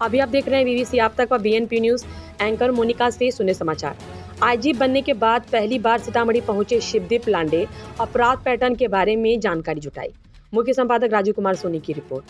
अभी आप देख रहे हैं बीबीसी आप तक व बीएनपी न्यूज एंकर मोनिका से सुने समाचार। आईजी बनने के बाद पहली बार सीतामढ़ी पहुंचे शिवदीप लांडे, अपराध पैटर्न के बारे में जानकारी जुटाई। मुख्य संपादक राजीव कुमार सोनी की रिपोर्ट।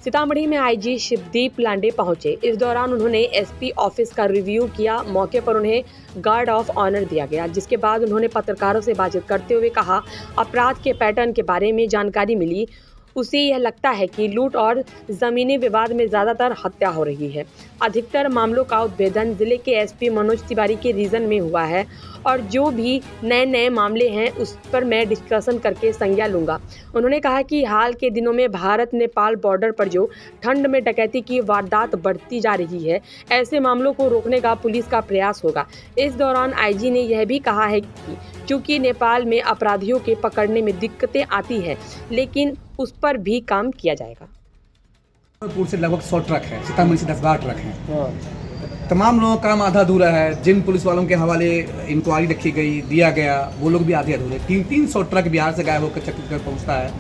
सीतामढ़ी में आईजी शिवदीप लांडे पहुंचे। इस दौरान उन्होंने एसपी ऑफिस का रिव्यू किया। मौके पर उन्हें गार्ड ऑफ ऑनर दिया गया, जिसके बाद उन्होंने पत्रकारों से बातचीत करते हुए कहा, अपराध के पैटर्न के बारे में जानकारी मिली। उसे यह लगता है कि लूट और जमीनी विवाद में ज्यादातर हत्या हो रही है। अधिकतर मामलों का उद्भेदन जिले के एसपी मनोज तिवारी के रीजन में हुआ है और जो भी नए मामले हैं उस पर मैं डिस्कशन करके संज्ञान लूंगा। उन्होंने कहा कि हाल के दिनों में भारत नेपाल बॉर्डर पर जो ठंड में डकैती की वारदात बढ़ती जा रही है, ऐसे मामलों को रोकने का पुलिस का प्रयास होगा। इस दौरान आईजी ने यह भी कहा है कि चूंकि नेपाल में अपराधियों के पकड़ने में दिक्कतें आती है, लेकिन उस पर भी काम किया जाएगा। पूर से लगभग 100 ट्रक है, सीतामढ़ी से 10-12 ट्रक हैं। तमाम लोगों का काम आधा अधूरा है। जिन पुलिस वालों के हवाले इंक्वायरी रखी गई, दिया गया, वो लोग भी आधे अधूरे। 300 ट्रक बिहार से गायब होकर छत्तीसगढ़ पहुंचता है,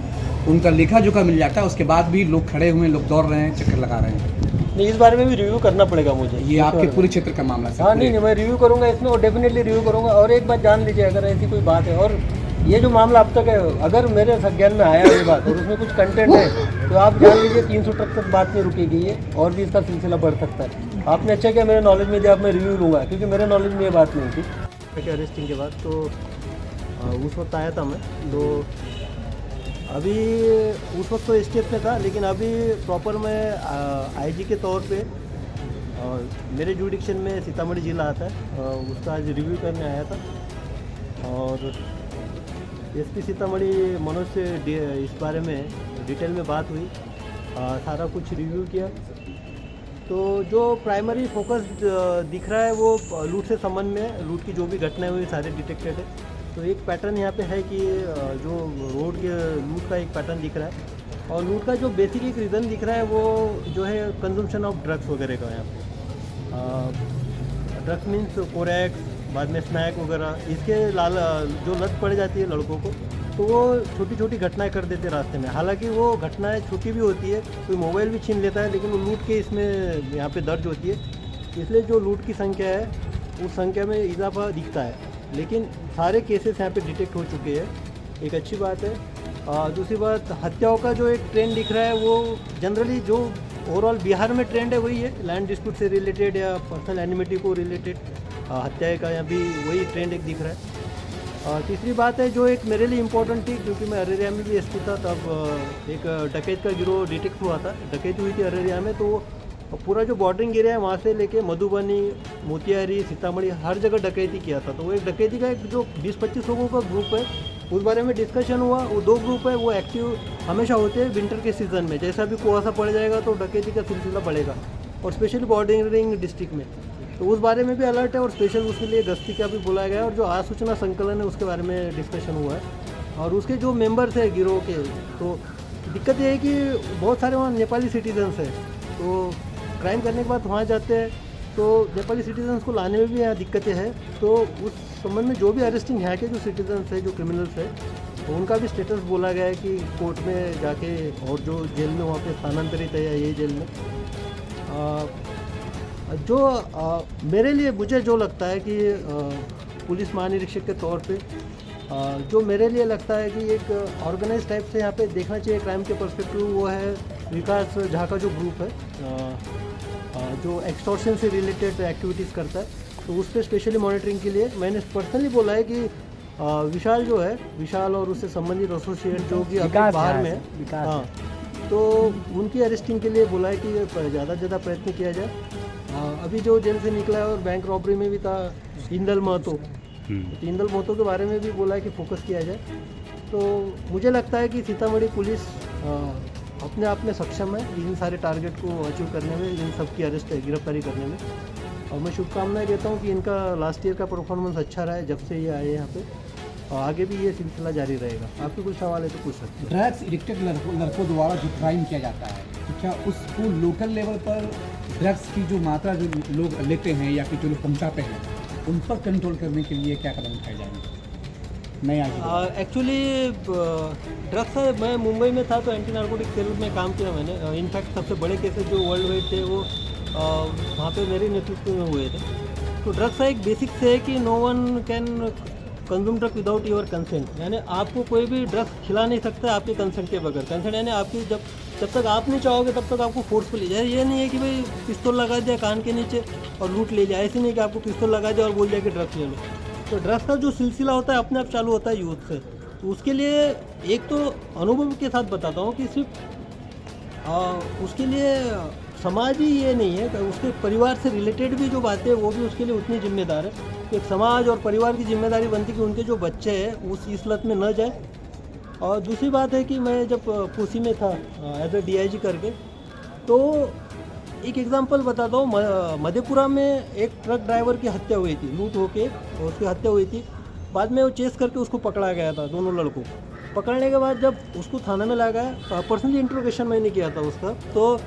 उनका लेखा जोखा मिल जाता है। उसके बाद भी लोग खड़े हुए, लोग दौड़ रहे हैं, चक्कर लगा रहे हैं। नहीं, इस बारे में भी रिव्यू करना पड़ेगा मुझे। ये आपके पूरे क्षेत्र का मामला है। हाँ, नहीं, मैं रिव्यू करूंगा इसमें और डेफिनेटली रिव्यू करूंगा। और एक बात जान लीजिए, अगर ऐसी कोई बात है और ये जो मामला अब तक है, अगर मेरे संज्ञान में आया ये बात और उसमें कुछ कंटेंट है, तो आप जान लीजिए 300 ट्रक तक बात नहीं रुकी गई है और भी इसका सिलसिला बढ़ सकता है। आपने अच्छा किया मेरे नॉलेज में दिया, अब मैं रिव्यू लूँगा, क्योंकि मेरे नॉलेज में ये बात नहीं थी। अरेस्टिंग के बाद तो उस वक्त आया था मैं, तो अभी उस वक्त तो एसटीएफ में था, लेकिन अभी प्रॉपर मैं आईजी के तौर पे मेरे जुडिक्शन में सीतामढ़ी जिला आता है, उसका आज रिव्यू करने आया था। और एसपी सीतामढ़ी मनोज से इस बारे में डिटेल में बात हुई, सारा कुछ रिव्यू किया। तो जो प्राइमरी फोकस दिख रहा है वो लूट से संबंध में, लूट की जो भी घटनाएं हुई सारे डिटेक्टेड है। तो एक पैटर्न यहाँ पे है कि जो रोड के लूट का एक पैटर्न दिख रहा है, और लूट का जो बेसिक एक रीज़न दिख रहा है वो जो है कंजम्पशन ऑफ ड्रग्स वगैरह का। यहाँ पे ड्रग्स मीन्स कोरैक्स, बाद में स्नैक वगैरह, इसके जो लत पड़ जाती है लड़कों को, तो वो छोटी छोटी घटनाएं कर देते रास्ते में। हालांकि वो घटनाएं छोटी भी होती है, कोई मोबाइल भी छीन लेता है, लेकिन वो लूट के इसमें यहाँ पे दर्ज होती है। इसलिए जो लूट की संख्या है उस संख्या में इजाफा दिखता है, लेकिन सारे केसेस यहाँ पे डिटेक्ट हो चुके हैं, एक अच्छी बात है। दूसरी बात, हत्याओं का जो एक ट्रेंड दिख रहा है वो जनरली जो ओवरऑल बिहार में ट्रेंड है वही है, लैंड डिस्प्यूट से रिलेटेड या पर्सनल एनिमिटी को रिलेटेड हत्या का यहाँ भी वही ट्रेंड एक दिख रहा है। तीसरी बात है जो एक मेरे लिए इम्पोर्टेंट थी, क्योंकि मैं अररिया में भी एसपी था, तब एक डकैत का गिरोह डिटेक्ट हुआ था, डकैती हुई थी अररिया में। तो पूरा जो बॉर्डरिंग एरिया है वहाँ से लेके मधुबनी, मोतिहारी, सीतामढ़ी, हर जगह डकैती किया था। तो वो एक डकैती का एक जो 20-25 लोगों का ग्रुप है, उस बारे में डिस्कशन हुआ। वो 2 ग्रुप है, वो एक्टिव हमेशा होते हैं विंटर के सीज़न में। जैसा भी कुहासा पड़ जाएगा तो डकैती का सिलसिला बढ़ेगा, और स्पेशली बॉर्डरिंग डिस्ट्रिक्ट में। तो उस बारे में भी अलर्ट है और स्पेशल उसके लिए गश्ती का भी बुलाया गया है, और जो आसूचना संकलन है उसके बारे में डिस्कशन हुआ है। और उसके जो मेंबर्स हैं गिरोह के, तो दिक्कत ये है कि बहुत सारे वहाँ नेपाली सिटीजन्स हैं, तो क्राइम करने के बाद वहाँ जाते हैं, तो नेपाली सिटीजन्स को लाने में भी यहाँ दिक्कतें हैं। तो उस संबंध में जो भी अरेस्टिंग यहाँ के जो सिटीजन्स हैं, जो क्रिमिनल्स हैं, तो उनका भी स्टेटस बोला गया है कि कोर्ट में जाके, और जो जेल में वहाँ पे स्थानांतरित है या ये जेल में मेरे लिए मुझे जो लगता है कि पुलिस महानिरीक्षक के तौर पे जो मेरे लिए लगता है कि एक ऑर्गेनाइज टाइप से यहाँ पे देखना चाहिए क्राइम के पर्सपेक्टिव, वो है विकास झा का जो ग्रुप है जो एक्सटॉर्शन से रिलेटेड एक्टिविटीज़ करता है। तो उस पर स्पेशली मॉनिटरिंग के लिए मैंने पर्सनली बोला है कि विशाल जो है, विशाल और उससे संबंधित एसोसिएट जो कि अभी बाहर में है, हाँ, तो उनकी अरेस्टिंग के लिए बोला है कि ज़्यादा से ज़्यादा प्रयत्न किया जाए। अभी जो जेल से निकला है और बैंक रॉबरी में भी था इंदल महतो, तो इंदल महतो के बारे में भी बोला है कि फोकस किया जाए। तो मुझे लगता है कि सीतामढ़ी पुलिस अपने आप में सक्षम है इन सारे टारगेट को अचीव करने में, इन सब की अरेस्ट गिरफ्तारी करने में। और मैं शुभकामनाएं देता हूँ कि इनका लास्ट ईयर का परफॉर्मेंस अच्छा रहा है जब से ये आए यहाँ पे, और आगे भी ये सिलसिला जारी रहेगा। आपके कुछ सवाल है तो पूछ सकते हैं। ड्रग्स एडिक्टेड लड़कों द्वारा जो क्राइम किया जाता है, तो क्या उसको लोकल लेवल पर ड्रग्स की जो मात्रा जो लोग लेते हैं या फिर जो लोग पहुँचाते हैं, उन पर कंट्रोल करने के लिए क्या कदम उठाए जाएंगे? नहीं आगे एक्चुअली ड्रग्स है, मैं मुंबई में था तो एंटी नार्कोटिक सेल में काम किया मैंने। इनफैक्ट सबसे बड़े केसेस जो वर्ल्ड वाइड थे वो वहाँ पे मेरे नेतृत्व में हुए थे। तो ड्रग्स का एक बेसिक से है कि no one can consume drug without your consent, यानी आपको कोई भी ड्रग्स खिला नहीं सकता आपके कंसेंट के बगैर। कंसेंट यानी आपकी जब तक आप नहीं चाहोगे तब तक आपको फोर्सफुली जाए। ये नहीं है कि भाई पिस्तौल लगा दिया कान के नीचे और लूट ले जाए, ऐसे नहीं कि आपको पिस्तौल लगा दिया और बोल दिया कि ड्रग्स ले लो। तो ड्रग्स का जो सिलसिला होता है अपने आप चालू होता है यूथ से। तो उसके लिए एक तो अनुभव के साथ बताता हूँ कि सिर्फ उसके लिए समाज ही ये नहीं है, उसके परिवार से रिलेटेड भी जो बातें हैं वो भी उसके लिए उतनी जिम्मेदार है। एक समाज और परिवार की जिम्मेदारी बनती है कि उनके जो बच्चे हैं उस इस लत में न जाए। और दूसरी बात है कि मैं जब पूसी में था एज ए DIG करके, तो एक एग्जांपल बताता हूँ। मधेपुरा में एक ट्रक ड्राइवर की हत्या हुई थी, लूट होके उसकी हत्या हुई थी। बाद में वो चेस करके उसको पकड़ा गया था, दोनों लड़कों को। पकड़ने के बाद जब उसको थाना में लाया गया, पर्सनली इंट्रोगेशन मैंने किया था उसका, तो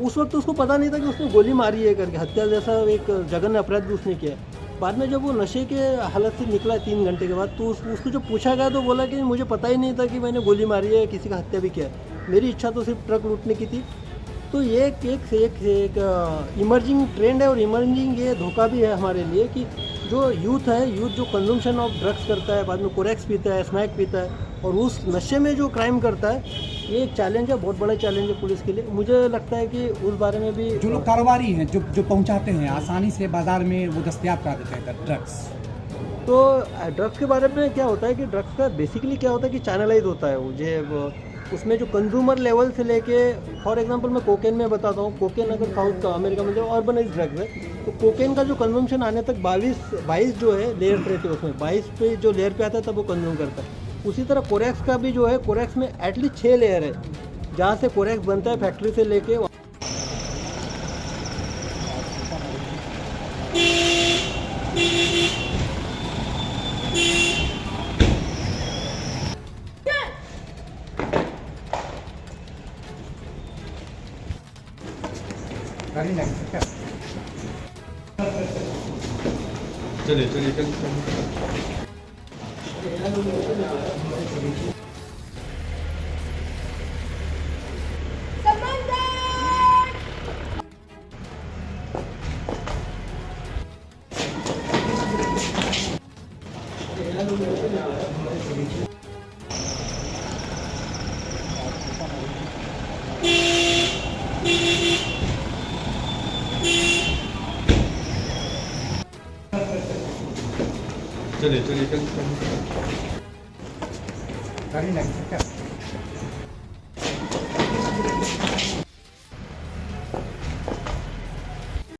उस वक्त उसको पता नहीं था कि उसने गोली मारी है करके, हत्या जैसा एक जघन्य अपराध भी उसने किया। बाद में जब वो नशे के हालत से निकला 3 घंटे के बाद, तो उसको जब पूछा गया तो बोला कि मुझे पता ही नहीं था कि मैंने गोली मारी है, किसी का हत्या भी किया है। मेरी इच्छा तो सिर्फ ट्रक लूटने की थी। तो ये एक इमर्जिंग ट्रेंड है और इमर्जिंग ये धोखा भी है हमारे लिए कि जो यूथ जो कंजम्पशन ऑफ ड्रग्स करता है, बाद में कोरेक्स पीता है, स्मैक पीता है और उस नशे में जो क्राइम करता है, ये एक चैलेंज है, बहुत बड़ा चैलेंज है पुलिस के लिए। मुझे लगता है कि उस बारे में भी जो लोग कारोबारी हैं जो पहुंचाते हैं आसानी से बाजार में वो दस्तयाब करा देते हैं ड्रग्स। तो ड्रग्स के बारे में क्या होता है कि ड्रग्स का बेसिकली क्या होता है कि चैनलाइज होता है वो उसमें जो कंज्यूमर लेवल से लेके, फॉर एग्जांपल मैं कोकेन में बताता हूँ। कोकेन अगर साउथ अमेरिका में जो ऑर्गेनाइज्ड ड्रग्स है, तो कोकेन का जो कंजम्पशन आने तक 22 जो है लेयर रहते हैं, उसमें 22 पे जो लेयर पे आता है तब वो कंज्यूम करता है। उसी तरह कोरेक्स का भी जो है, कोरेक्स में एटलीस्ट 6 लेयर है जहाँ से कोरेक्स बनता है फैक्ट्री से लेके। चलिए चलिए चलिए चलिए